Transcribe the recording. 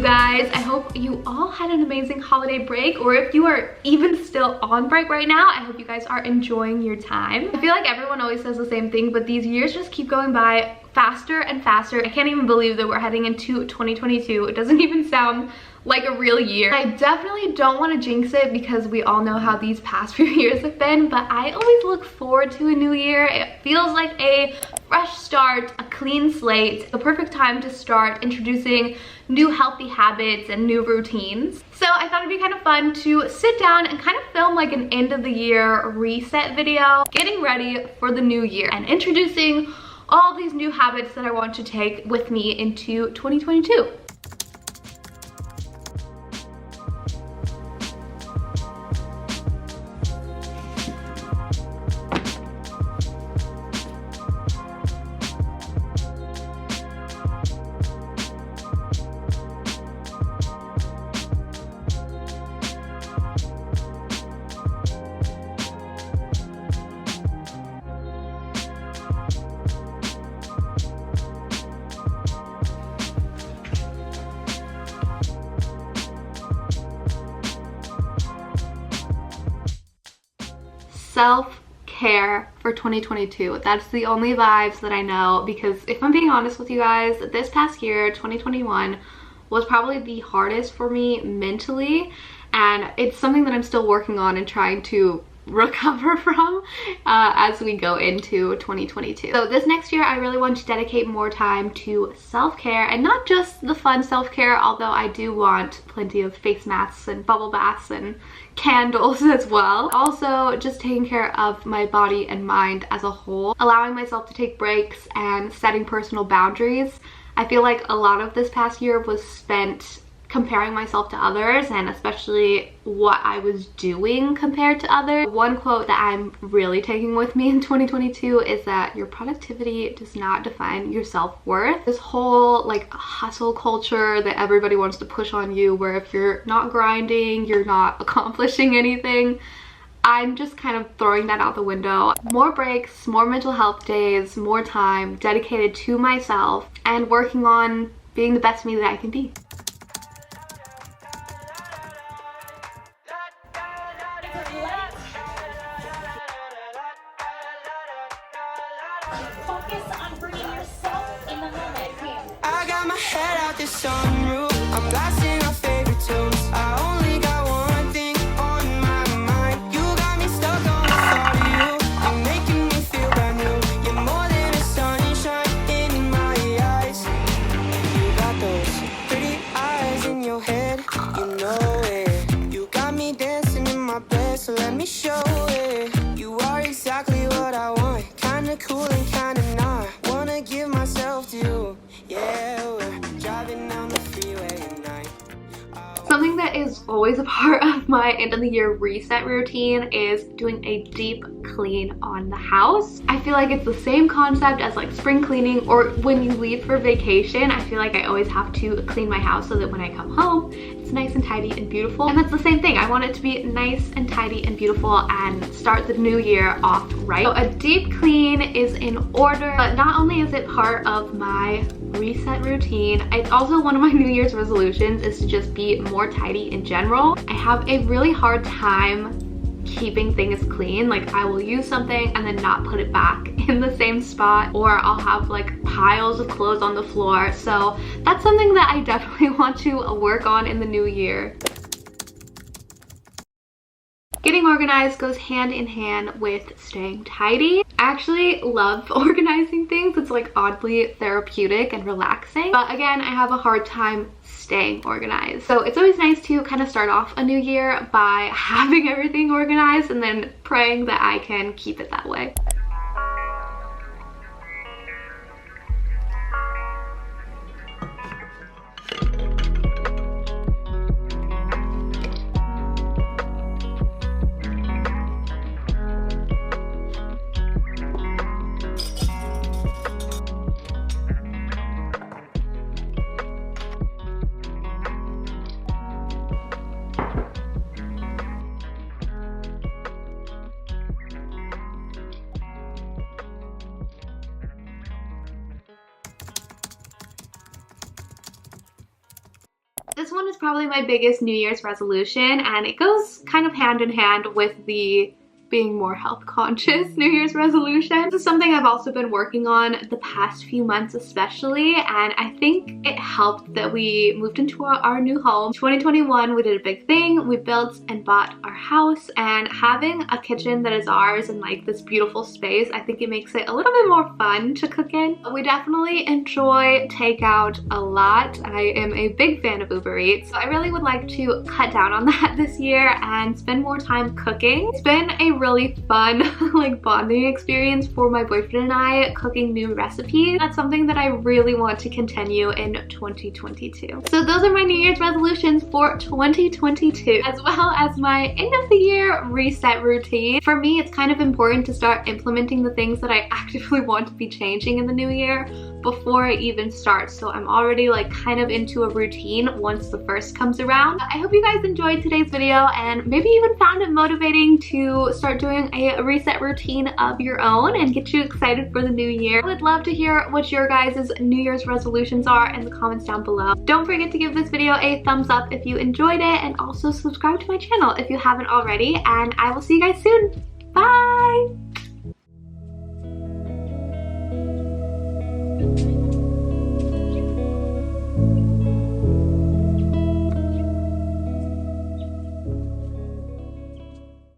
you guys. I hope you all had an amazing holiday break, or if you are even still on break right now, I hope you guys are enjoying your time. I feel like everyone always says the same thing, but these years just keep going by faster and faster. I can't even believe that we're heading into 2022. It doesn't even sound like a real year. I definitely don't want to jinx it because we all know how these past few years have been, but I always look forward to a new year. It feels like a fresh start, a clean slate, the perfect time to start introducing new healthy habits and new routines. So I thought it'd be kind of fun to sit down and kind of film like an end of the year reset video, getting ready for the new year and introducing all these new habits that I want to take with me into 2022. Self-care for 2022. That's the only vibes that I know, because if I'm being honest with you guys, this past year, 2021, was probably the hardest for me mentally, and it's something that I'm still working on and trying to recover from as we go into 2022. So this next year I really want to dedicate more time to self-care, and not just the fun self-care, although I do want plenty of face masks and bubble baths and candles as well. Also just taking care of my body and mind as a whole, allowing myself to take breaks and setting personal boundaries. I feel like a lot of this past year was spent comparing myself to others, and especially what I was doing compared to others. One quote that I'm really taking with me in 2022 is that your productivity does not define your self-worth. This whole like hustle culture that everybody wants to push on you, where if you're not grinding, you're not accomplishing anything. I'm just kind of throwing that out the window. More breaks, more mental health days, more time dedicated to myself and working on being the best me that I can be. Focus on bringing yourself in the moment. I got my head out the sunroof. I'm blasting our favorite tunes. I only got one thing on my mind. You got me stuck on the thought of you. You're making me feel brand new. You're more than a sunshine in my eyes. You got those pretty eyes in your head. You know it. You got me dancing in my bed, so let me show it. You are exactly what I want. Kinda cool and kinda not. Wanna give myself to you. Yeah, we're driving down the freeway at night. Something that is always a part of my end of the year reset routine is doing a deep clean on the house. I feel like it's the same concept as like spring cleaning, or when you leave for vacation. I feel like I always have to clean my house so that when I come home, it's nice and tidy and beautiful. And that's the same thing. I want it to be nice and tidy and beautiful and start the new year off right. So a deep clean is in order, but not only is it part of my reset routine, it's also one of my New Year's resolutions is to just be more tidy in general. I have a really hard time keeping things clean. Like I will use something and then not put it back in the same spot, or I'll have like piles of clothes on the floor. So that's something that I definitely want to work on in the new year. Getting organized goes hand in hand with staying tidy. I actually love organizing things. It's like oddly therapeutic and relaxing. But again, I have a hard time staying organized. So it's always nice to kind of start off a new year by having everything organized and then praying that I can keep it that way. This one is probably my biggest New Year's resolution, and it goes kind of hand in hand with the being more health conscious New Year's resolution. This is something I've also been working on the past few months especially, and I think it helped that we moved into our new home. 2021 we did a big thing. We built and bought our house, and having a kitchen that is ours and like this beautiful space, I think it makes it a little bit more fun to cook in. We definitely enjoy takeout a lot. I am a big fan of Uber Eats, so I really would like to cut down on that this year and spend more time cooking. It's been a really fun like bonding experience for my boyfriend and I, cooking new recipes. That's something that I really want to continue in 2022. So those are my New Year's resolutions for 2022, as well as my end of the year reset routine. For me, it's kind of important to start implementing the things that I actively want to be changing in the new year before it even starts, so I'm already like kind of into a routine once the first comes around. I hope you guys enjoyed today's video and maybe even found it motivating to start doing a reset routine of your own and get you excited for the new year. I would love to hear what your guys' New Year's resolutions are in the comments down below. Don't forget to give this video a thumbs up if you enjoyed it, and also subscribe to my channel if you haven't already, and I will see you guys soon.